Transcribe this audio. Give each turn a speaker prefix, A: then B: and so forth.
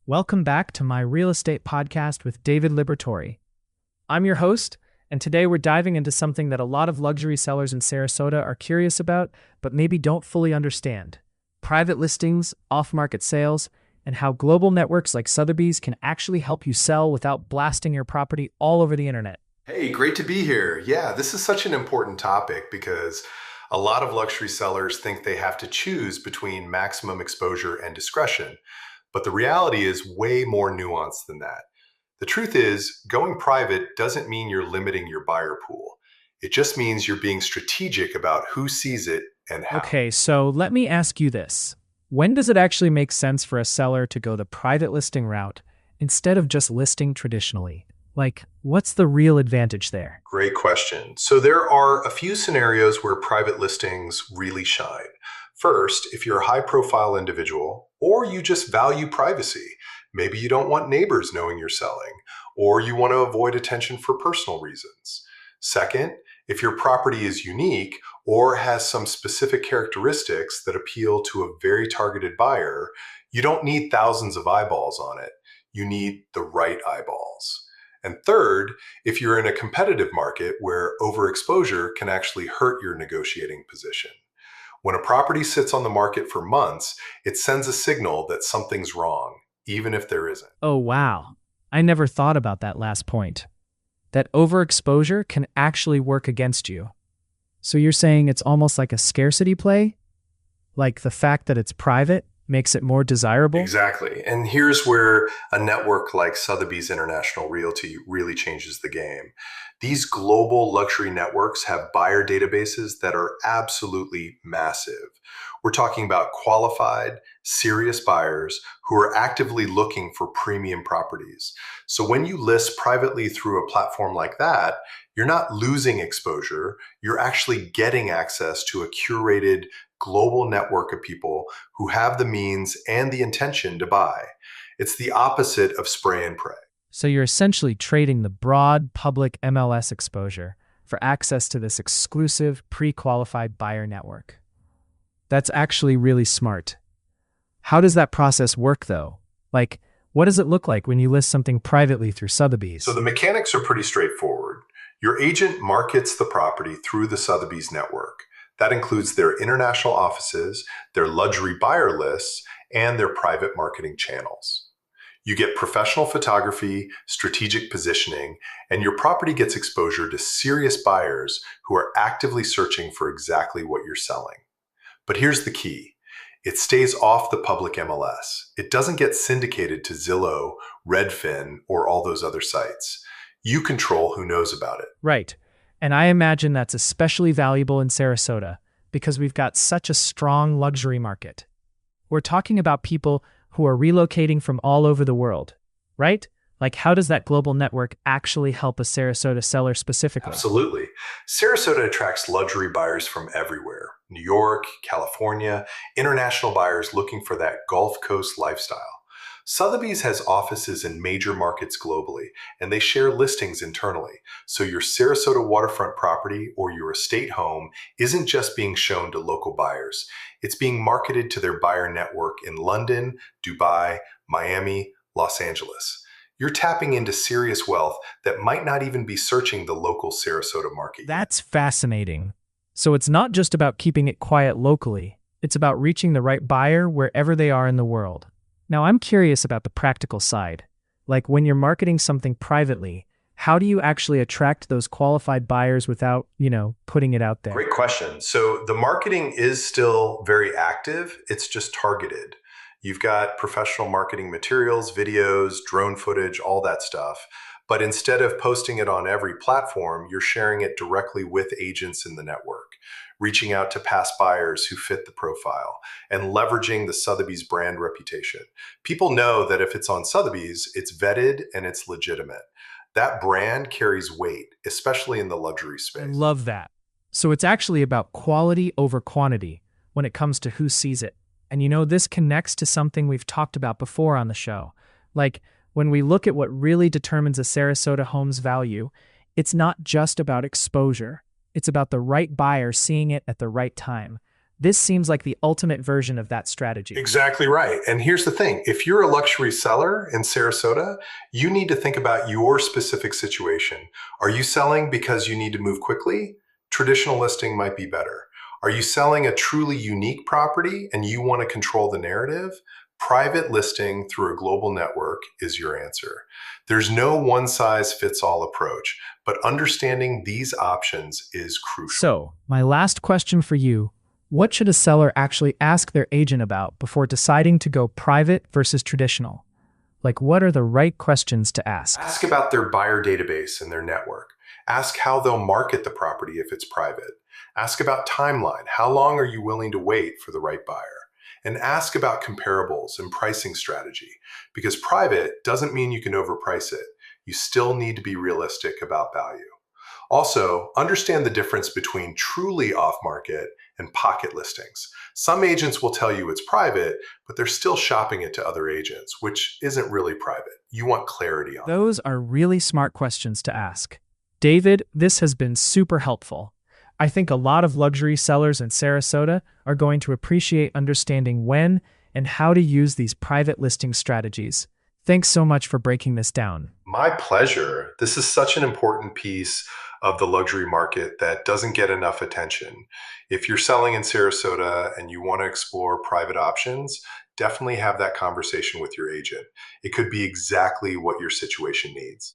A: Welcome back to my real estate podcast with David Libertori. I'm your host, and today we're diving into something that a lot of luxury sellers in Sarasota are curious about, but maybe don't fully understand: private listings, off-market sales, and how global networks like Sothebys can actually help you sell without blasting your property all over the internet.
B: Hey, great to be here. Yeah, this is such an important topic because a lot of luxury sellers think they have to choose between maximum exposure and discretion. But the reality is way more nuanced than that. The truth is, going private doesn't mean you're limiting your buyer pool. It just means you're being strategic about who sees it and how.
A: Okay, so let me ask you this. When does it actually make sense for a seller to go the private listing route instead of just listing traditionally? Like, what's the real advantage there?
B: Great question. So there are a few scenarios where private listings really shine. First, if you're a high-profile individual or you just value privacy, maybe you don't want neighbors knowing you're selling, or you want to avoid attention for personal reasons. Second, if your property is unique or has some specific characteristics that appeal to a very targeted buyer, you don't need thousands of eyeballs on it. You need the right eyeballs. And third, if you're in a competitive market where overexposure can actually hurt your negotiating position. When a property sits on the market for months, it sends a signal that something's wrong, even if there isn't.
A: Oh, wow. I never thought about that last point. That overexposure can actually work against you. So you're saying it's almost like a scarcity play? Like the fact that it's private makes it more desirable?
B: Exactly. And here's where a network like Sothebys International Realty really changes the game. These global luxury networks have buyer databases that are absolutely massive. We're talking about qualified, serious buyers who are actively looking for premium properties. So when you list privately through a platform like that, you're not losing exposure, you're actually getting access to a curated global network of people who have the means and the intention to buy. It's the opposite of spray and pray.
A: So you're essentially trading the broad public MLS exposure for access to this exclusive, pre-qualified buyer network. That's actually really smart. How does that process work, though? Like, what does it look like when you list something privately through Sotheby's?
B: So the mechanics are pretty straightforward. Your agent markets the property through the Sotheby's network. That includes their international offices, their luxury buyer lists, and their private marketing channels. You get professional photography, strategic positioning, and your property gets exposure to serious buyers who are actively searching for exactly what you're selling. But here's the key. It stays off the public MLS. It doesn't get syndicated to Zillow, Redfin, or all those other sites. You control who knows about it.
A: Right. And I imagine that's especially valuable in Sarasota because we've got such a strong luxury market. We're talking about people who are relocating from all over the world, right? Like, how does that global network actually help a Sarasota seller specifically?
B: Absolutely. Sarasota attracts luxury buyers from everywhere. New York, California, international buyers looking for that Gulf Coast lifestyle. Sotheby's has offices in major markets globally, and they share listings internally. So your Sarasota waterfront property or your estate home isn't just being shown to local buyers. It's being marketed to their buyer network in London, Dubai, Miami, Los Angeles. You're tapping into serious wealth that might not even be searching the local Sarasota market.
A: That's fascinating. So it's not just about keeping it quiet locally. It's about reaching the right buyer wherever they are in the world. Now, I'm curious about the practical side. Like, when you're marketing something privately, how do you actually attract those qualified buyers without, putting it out there?
B: Great question. So the marketing is still very active. It's just targeted. You've got professional marketing materials, videos, drone footage, all that stuff. But instead of posting it on every platform, you're sharing it directly with agents in the network, reaching out to past buyers who fit the profile, and leveraging the Sotheby's brand reputation. People know that if it's on Sotheby's, it's vetted and it's legitimate. That brand carries weight, especially in the luxury space.
A: I love that. So it's actually about quality over quantity when it comes to who sees it. And this connects to something we've talked about before on the show. Like, when we look at what really determines a Sarasota home's value, it's not just about exposure. It's about the right buyer seeing it at the right time. This seems like the ultimate version of that strategy.
B: Exactly right. And here's the thing, if you're a luxury seller in Sarasota, you need to think about your specific situation. Are you selling because you need to move quickly? Traditional listing might be better. Are you selling a truly unique property and you want to control the narrative? Private listing through a global network is your answer. There's no one size fits all approach, but understanding these options is crucial.
A: So, my last question for you: what should a seller actually ask their agent about before deciding to go private versus traditional? Like, what are the right questions to ask?
B: Ask about their buyer database and their network. Ask how they'll market the property if it's private. Ask about timeline. How long are you willing to wait for the right buyer? And ask about comparables and pricing strategy, because private doesn't mean you can overprice it. You still need to be realistic about value. Also, understand the difference between truly off-market and pocket listings. Some agents will tell you it's private, but they're still shopping it to other agents, which isn't really private. You want clarity on that.
A: Those are really smart questions to ask. David, this has been super helpful. I think a lot of luxury sellers in Sarasota are going to appreciate understanding when and how to use these private listing strategies. Thanks so much for breaking this down.
B: My pleasure. This is such an important piece of the luxury market that doesn't get enough attention. If you're selling in Sarasota and you want to explore private options, definitely have that conversation with your agent. It could be exactly what your situation needs.